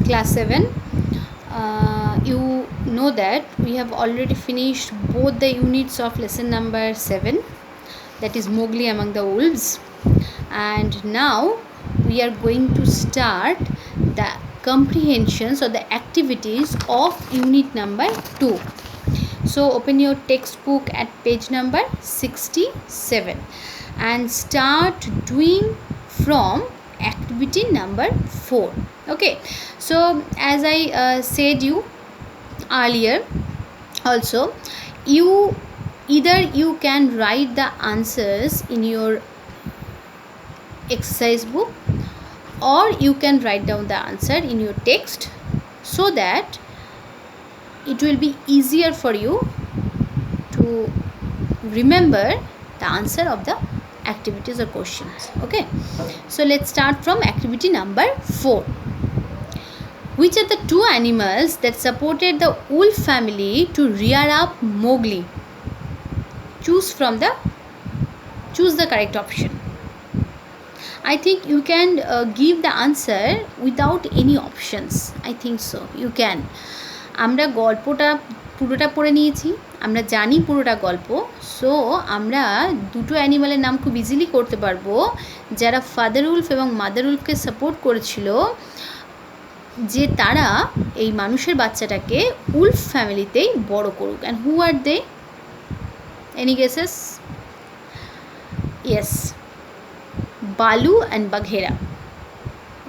class 7. You know that we have already finished both the units of lesson number 7, that is Mowgli among the wolves, and now we are going to start the comprehensions or the activities of unit number 2. So open your textbook at page number 67 and start doing from activity number 4. Okay, so as I said you earlier also, you can write the answers in your exercise book, or you can write down the answer in your text, so that it will be easier for you to remember the answer of the activities or questions. Okay, so let's start from activity number 4. Which are the 2 animals that supported the wolf family to rear up Mowgli? Choose the correct option. I think you can give the answer without any options. I think so. You can. আমরা গল্পটা পুরোটা পড়ে নিয়েছি, আমরা জানি পুরোটা গল্প, so আমরা দুটো অ্যানিমালের নাম খুব ইজিলি করতে পারবো যারা ফাদার উলফ এবং মাদার উলফকে সাপোর্ট করেছিল, যে তারা এই মানুষের বাচ্চাটাকে উলফ ফ্যামিলিতেই বড় করুক। And who are they? Any guesses? Yes, Balu and Bagheera.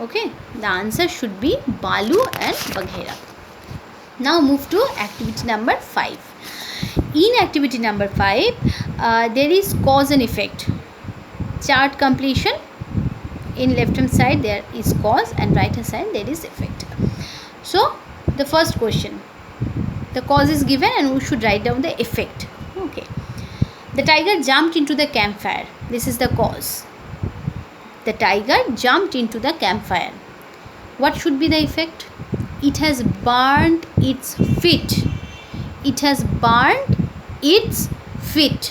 Okay, the answer should be Balu and Bagheera. Now move to activity number 5. In activity number 5, there is cause and effect. Chart completion. In left hand side there is cause and right hand side there is effect. So the first question, the cause is given and we should write down the effect. Okay, the tiger jumped into the campfire. This is the cause. The tiger jumped into the campfire. What should be the effect? It has burned its feet. It has burned its feet.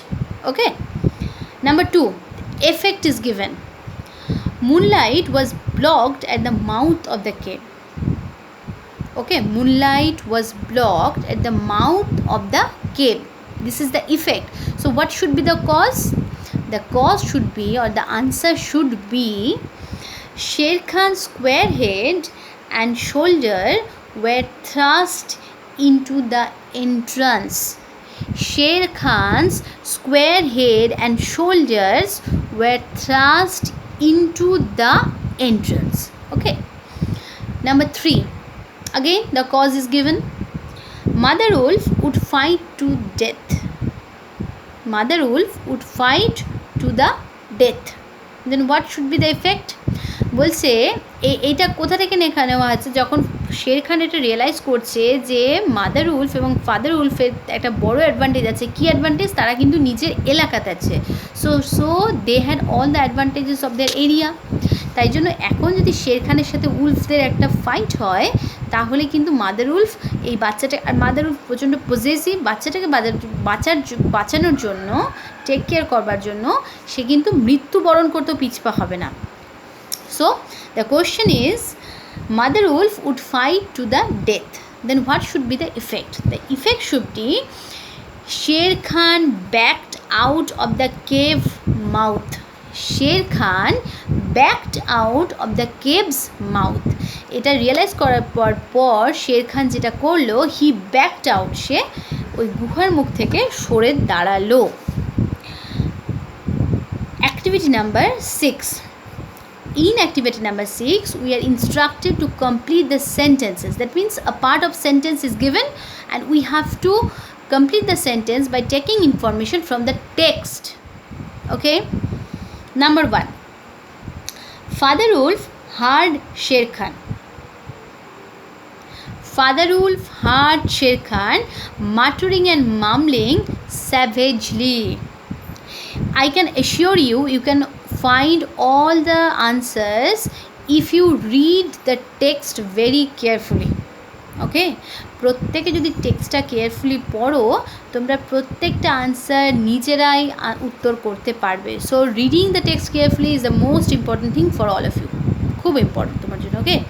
Okay. Number 2, effect is given. Moonlight was blocked at the mouth of the cave. Okay, moonlight was blocked at the mouth of the cave. This is the effect. So what should be the cause? The cause should be, or the answer should be, Sher Khan's square head and shoulder were thrust into the entrance. Sher Khan's square head and shoulders were thrust into the entrance. Okay. Number 3, again the cause is given. Mother wolf would fight to death. Mother wolf would fight to the death. Then what should be the effect? বলছে এইটা কোথা থেকে নেওয়া হচ্ছে, যখন শের খান এটা realise করছে যে মাদার উলফ এবং ফাদার উলফের একটা বড় অ্যাডভান্টেজ আছে। কী অ্যাডভান্টেজ? তারা কিন্তু নিজের এলাকাতে আছে। So they had all the advantages of their area. তাই জন্য এখন যদি শের খানের সাথে উলফদের একটা ফাইট হয়, তাহলে কিন্তু মাদার উলফ এই বাচ্চাটা, আর মাদার উলফ প্রচণ্ড পজেসিভ, বাচ্চাটাকে বাঁচানোর জন্য, টেক কেয়ার করবার জন্য সে কিন্তু মৃত্যুবরণ করতেও পিছপা হবে না। So the question is, Mother Wolf would fight to the death. Then what should be the effect? The effect should be Sher Khan backed out of the cave mouth. Sher Khan backed out of the cave's mouth. এটা realise করার পর শের খান যেটা করলো, হি backed out, সে ওই গুহার মুখ থেকে সরে দাঁড়ালো। Activity number 6. In activity number 6, we are instructed to complete the sentences. That means a part of sentence is given and we have to complete the sentence by taking information from the text. Okay. Number 1. Father Wolf heard Sher Khan. Father Wolf heard Sher Khan muttering and mumbling savagely. I can assure you, you can find all the answers if you read the text very carefully. ওকে, প্রত্যেকে যদি টেক্সটটা carefully পড়ো, তোমরা প্রত্যেকটা answer নিজেরাই উত্তর করতে পারবে। So reading the text carefully is the most important thing for all of you. খুব ইম্পর্টেন্ট তোমার জন্য। Okay,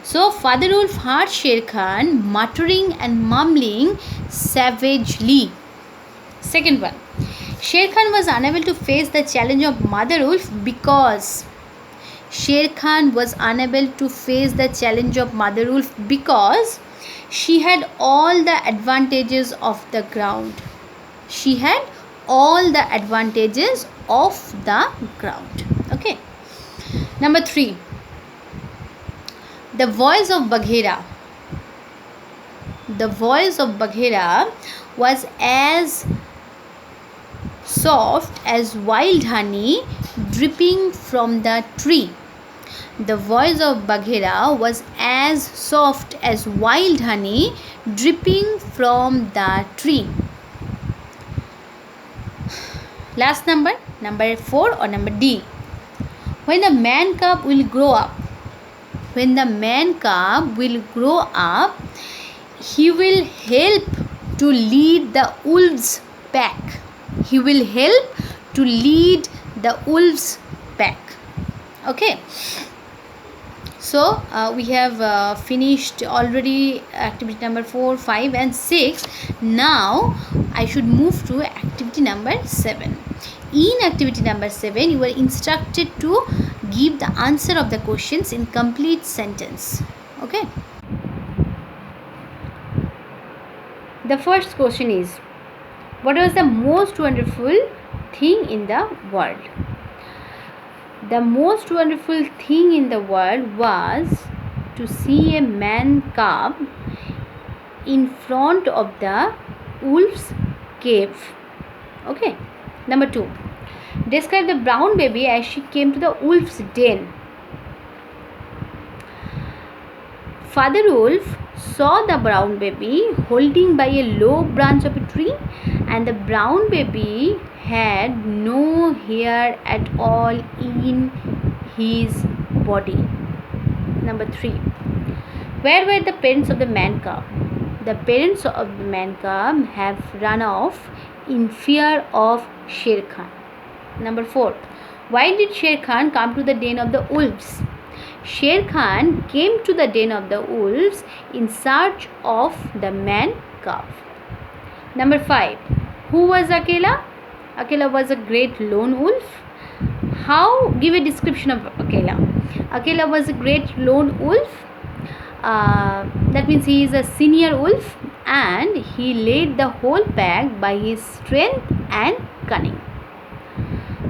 so Father Wolf heard Sher Khan muttering and mumbling savagely. Second one, Sher Khan was unable to face the challenge of Mother Wolf because Sher Khan was unable to face the challenge of Mother Wolf because she had all the advantages of the ground. She had all the advantages of the ground. Okay. Number 3. The voice of Bagheera. The voice of Bagheera was as soft as wild honey dripping from the tree. The voice of Bagheera was as soft as wild honey dripping from the tree. Last number 4 or number D. When the man cub will grow up, when the man cub will grow up, he will help to lead the wolves' pack. He will help to lead the wolves' pack. Okay. So we have finished already activity number 4, 5 and 6. Now I should move to activity number 7. In activity number 7, you are instructed to give the answer of the questions in complete sentence. Okay. The first question is, what was the most wonderful thing in the world? The most wonderful thing in the world was to see a man cub in front of the wolf's cave. Okay. Number 2. Describe the brown baby as she came to the wolf's den. Father Wolf saw the brown baby holding by a low branch of a tree, and the brown baby had no hair at all in his body. Number 3. Where were the parents of the man cub? The parents of the man cub have run off in fear of Sher Khan. Number 4. Why did Sher Khan come to the den of the wolves? Sher Khan came to the den of the wolves in search of the man cub. Number 5. Who was Akela? Akela was a great lone wolf. How? Give a description of Akela. Akela was a great lone wolf. That means he is a senior wolf and he led the whole pack by his strength and cunning.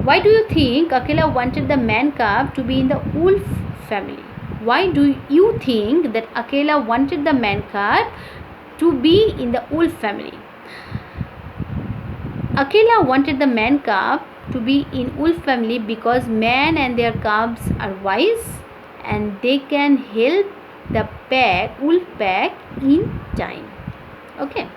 Why do you think Akela wanted the man cub to be in the wolf family? Why do you think that Akela wanted the man cub to be in the wolf family? Akela wanted the man cub to be in wolf family because man and their cubs are wise and they can help the wolf pack in time. Okay.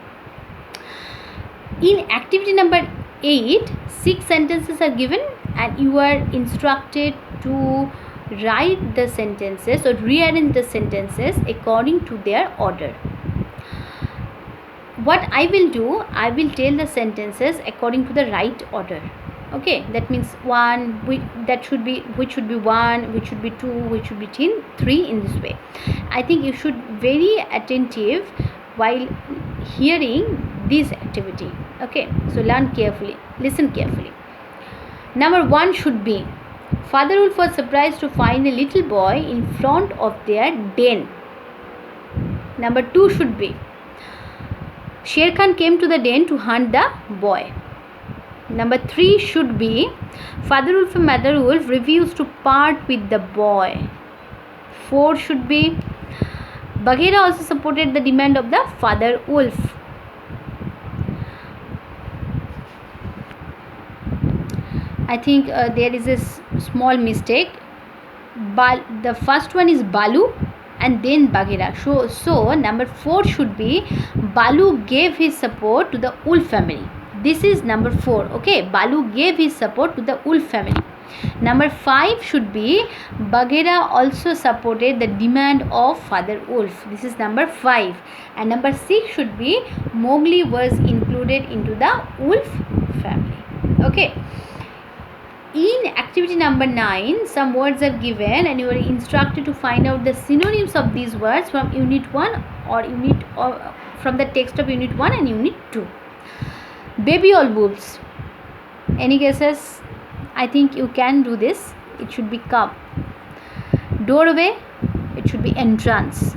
In activity number 8, 6 sentences are given and you are instructed to write the sentences or rearrange the sentences according to their order. What I will do, I will tell the sentences according to the right order. Okay, that means which should be 1, which should be 2, which should be 3 in this way. I think you should very attentive while hearing this activity. Okay, so learn carefully, listen carefully. Number 1 should be, Father Wolf was surprised to find a little boy in front of their den. Number 2 should be, Sher Khan came to the den to hunt the boy. Number 3 should be, Father Wolf and Mother Wolf refused to part with the boy. 4 should be, Bagheera also supported the demand of the Father Wolf. I think there is a small mistake. The first one is Balu and then Bagheera. So number 4 should be, Balu gave his support to the wolf family. This is number 4. Okay, Balu gave his support to the wolf family. Number 5 should be, Bagheera also supported the demand of Father Wolf. This is number 5. And number 6 should be, Mowgli was included into the wolf family. Okay. in activity number 9, some words are given and you are instructed to find out the synonyms of these words from unit 1 or from the text of unit 1 and unit 2. Baby all boobs. Any guesses? I think you can do this. It should be cup. Doorway, it should be entrance.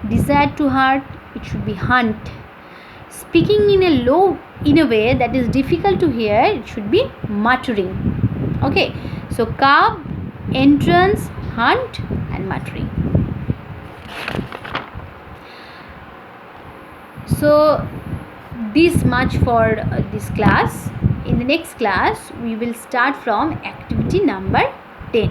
Desire to heart, it should be hunt. Speaking in a way that is difficult to hear, it should be muttering. Okay, so cub, entrance, hunt and muttering. So this much for this class. In the next class we will start from activity number 10.